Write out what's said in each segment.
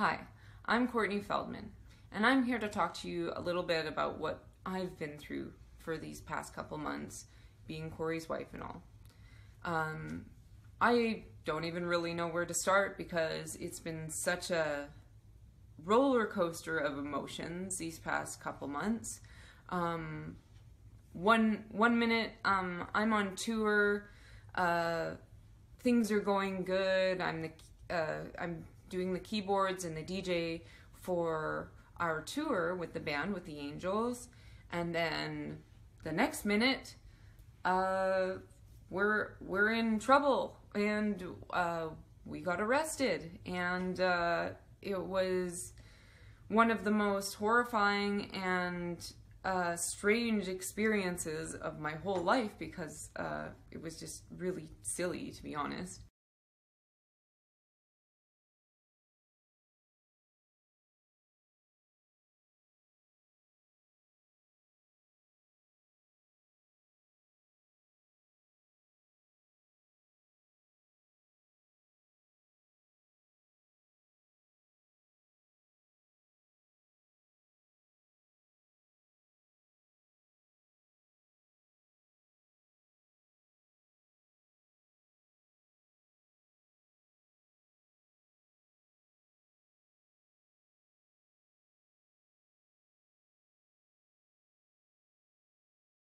Hi, I'm Courtney Feldman, and I'm here to talk to you a little bit about what I've been through for these past couple months, being Corey's wife and all. I don't even really know where to start because it's been such a roller coaster of emotions these past couple months. One minute I'm on tour, things are going good. I'm doing the keyboards and the DJ for our tour with the band, with the Angels, and then the next minute we're in trouble and we got arrested, and it was one of the most horrifying and strange experiences of my whole life because it was just really silly, to be honest.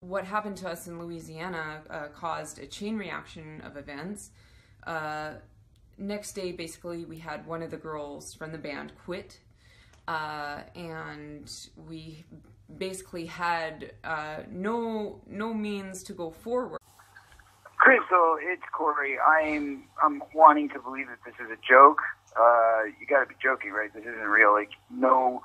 What happened to us in Louisiana caused a chain reaction of events. Next day, basically, we had one of the girls from the band quit, and we basically had no means to go forward. Crystal, it's Corey. I'm wanting to believe that this is a joke. You gotta be joking, right? This isn't real. Like, no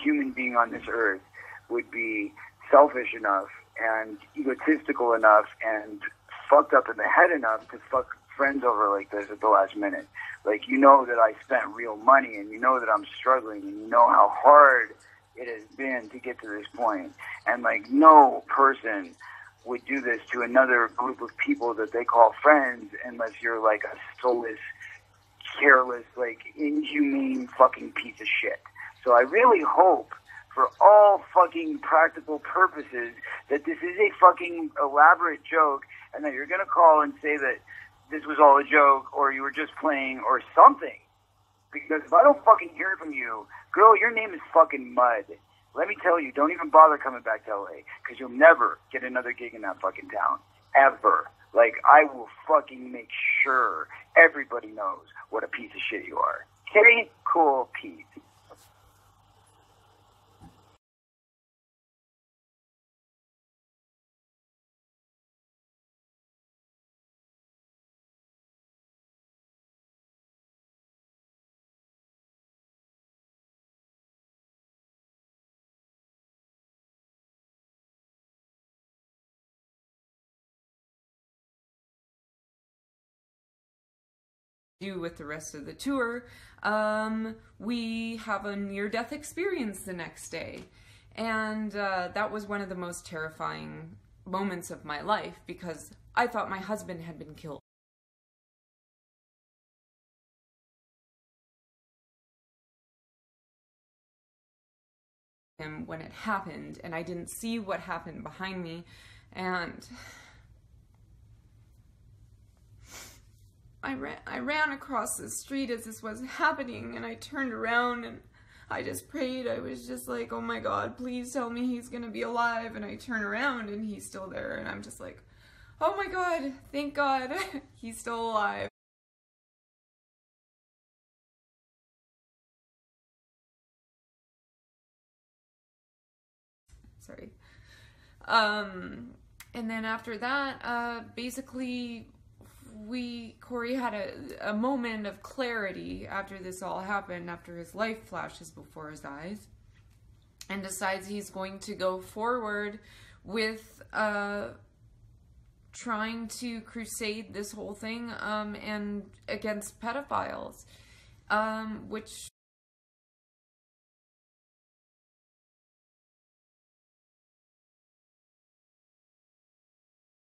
human being on this earth would be selfish enough and egotistical enough and fucked up in the head enough to fuck friends over like this at the last minute. Like, you know that I spent real money, and you know that I'm struggling, and you know how hard it has been to get to this point. And like, no person would do this to another group of people that they call friends unless you're like a soulless, careless, like inhumane fucking piece of shit. So I really hope, for all fucking practical purposes, that this is a fucking elaborate joke, and that you're gonna call and say that this was all a joke, or you were just playing, or something. Because if I don't fucking hear from you, girl, your name is fucking Mud. Let me tell you, don't even bother coming back to LA, because you'll never get another gig in that fucking town. Ever. Like, I will fucking make sure everybody knows what a piece of shit you are. Okay? Cool, Pete. Do with the rest of the tour, we have a near-death experience the next day, and that was one of the most terrifying moments of my life because I thought my husband had been killed. Him when it happened, and I didn't see what happened behind me, and I ran across the street as this was happening, and I turned around and I just prayed. I was just like, oh my God, please tell me he's gonna be alive. And I turn around and he's still there, and I'm just like, oh my God, thank God he's still alive. Sorry. And then after that, basically, Corey had a moment of clarity after this all happened, after his life flashes before his eyes, and decides he's going to go forward with trying to crusade this whole thing and against pedophiles, which,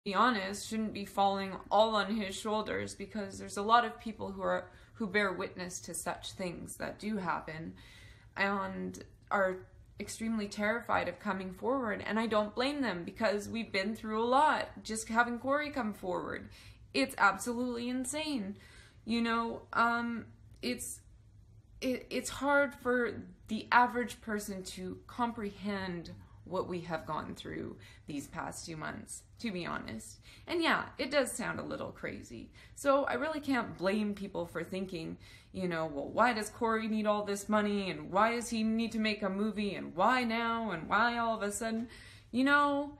to be honest, shouldn't be falling all on his shoulders, because there's a lot of people who who bear witness to such things that do happen and are extremely terrified of coming forward. And I don't blame them, because we've been through a lot. Just having Corey come forward, it's absolutely insane. You know, it's hard for the average person to comprehend what we have gone through these past 2 months, to be honest. And yeah, it does sound a little crazy. So I really can't blame people for thinking, you know, well, why does Corey need all this money, and why does he need to make a movie, and why now, and why all of a sudden? You know,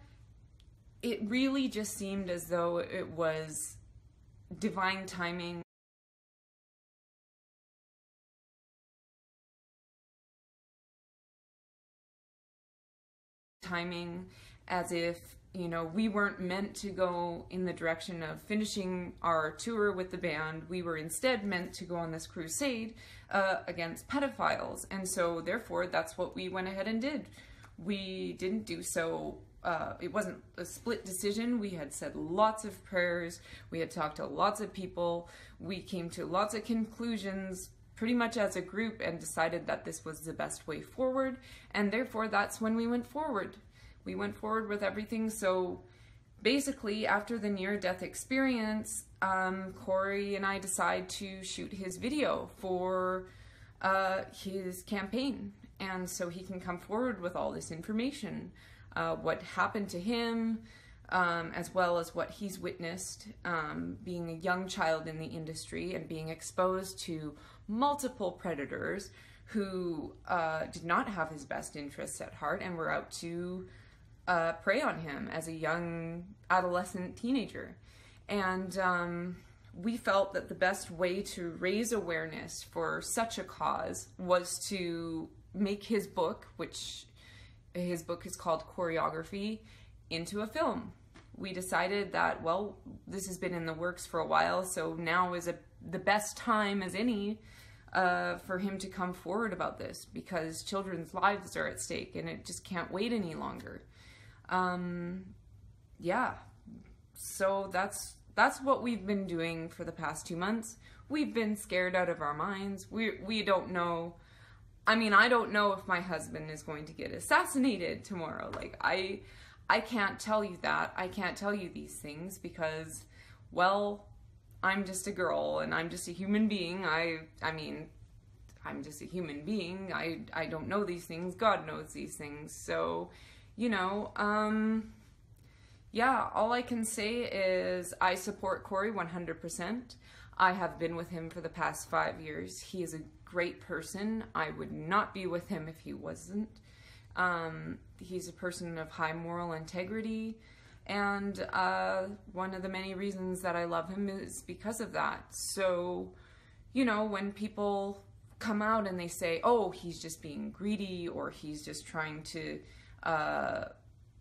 it really just seemed as though it was divine timing. As if, you know, we weren't meant to go in the direction of finishing our tour with the band. We were instead meant to go on this crusade against pedophiles. And so therefore that's what we went ahead and did. We didn't do so. It wasn't a split decision. We had said lots of prayers. We had talked to lots of people. We came to lots of conclusions pretty much as a group and decided that this was the best way forward, and therefore that's when we went forward. We went forward with everything. So basically, after the near-death experience, Corey and I decide to shoot his video for his campaign, and so he can come forward with all this information, what happened to him, as well as what he's witnessed, being a young child in the industry and being exposed to multiple predators who did not have his best interests at heart and were out to prey on him as a young adolescent teenager. And we felt that the best way to raise awareness for such a cause was to make his book, which his book is called Choreography, into a film. We decided that, well, this has been in the works for a while, so now is the best time as any for him to come forward about this, because children's lives are at stake and it just can't wait any longer. Yeah, so that's what we've been doing for the past 2 months. We've been scared out of our minds. We don't know. I mean, I don't know if my husband is going to get assassinated tomorrow. Like, I can't tell you that. I can't tell you these things because, well, I'm just a girl and I'm just a human being. I mean, I'm just a human being. I don't know these things. God knows these things. So, you know, yeah, all I can say is I support Corey 100%. I have been with him for the past 5 years. He is a great person. I would not be with him if he wasn't. He's a person of high moral integrity, and one of the many reasons that I love him is because of that. So, you know, when people come out and they say, oh, he's just being greedy, or he's just trying to,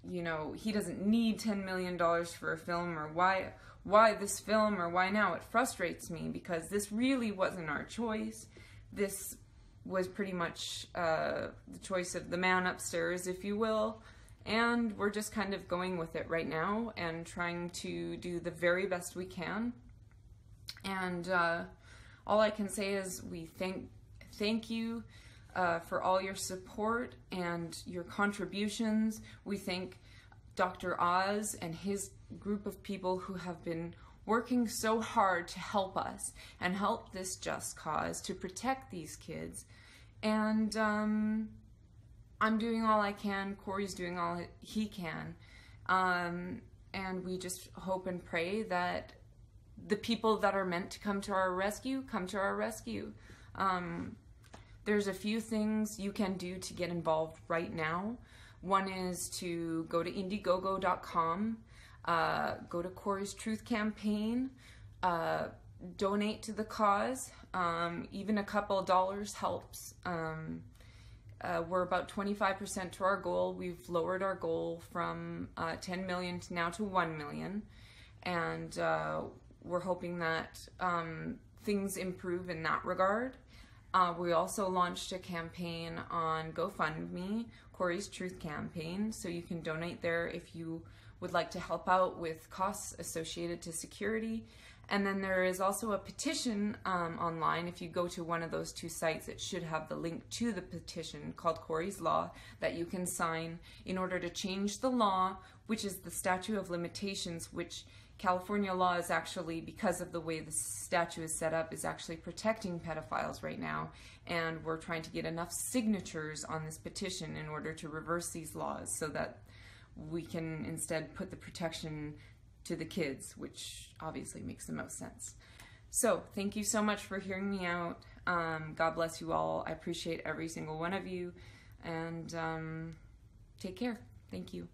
you know, he doesn't need $10 million for a film, or why this film, or why now, it frustrates me because this really wasn't our choice. This was pretty much the choice of the man upstairs, if you will, and we're just kind of going with it right now and trying to do the very best we can. And all I can say is we thank you for all your support and your contributions. We thank Dr. Oz and his group of people who have been working so hard to help us and help this just cause to protect these kids. And I'm doing all I can. Corey's doing all he can. And we just hope and pray that the people that are meant to come to our rescue come to our rescue. There's a few things you can do to get involved right now. One is to go to Indiegogo.com, go to Corey's Truth Campaign, donate to the cause. Even a couple of dollars helps. We're about 25% to our goal. We've lowered our goal from 10 million to now to 1 million. And we're hoping that things improve in that regard. We also launched a campaign on GoFundMe, Corey's Truth Campaign, so you can donate there if you would like to help out with costs associated to security. And then there is also a petition online. If you go to one of those two sites, it should have the link to the petition called Corey's Law that you can sign in order to change the law, which is the statute of limitations, which California law is actually, because of the way the statute is set up, is actually protecting pedophiles right now. And we're trying to get enough signatures on this petition in order to reverse these laws so that we can instead put the protection to the kids, which obviously makes the most sense. So thank you so much for hearing me out. God bless you all. I appreciate every single one of you, and take care. Thank you.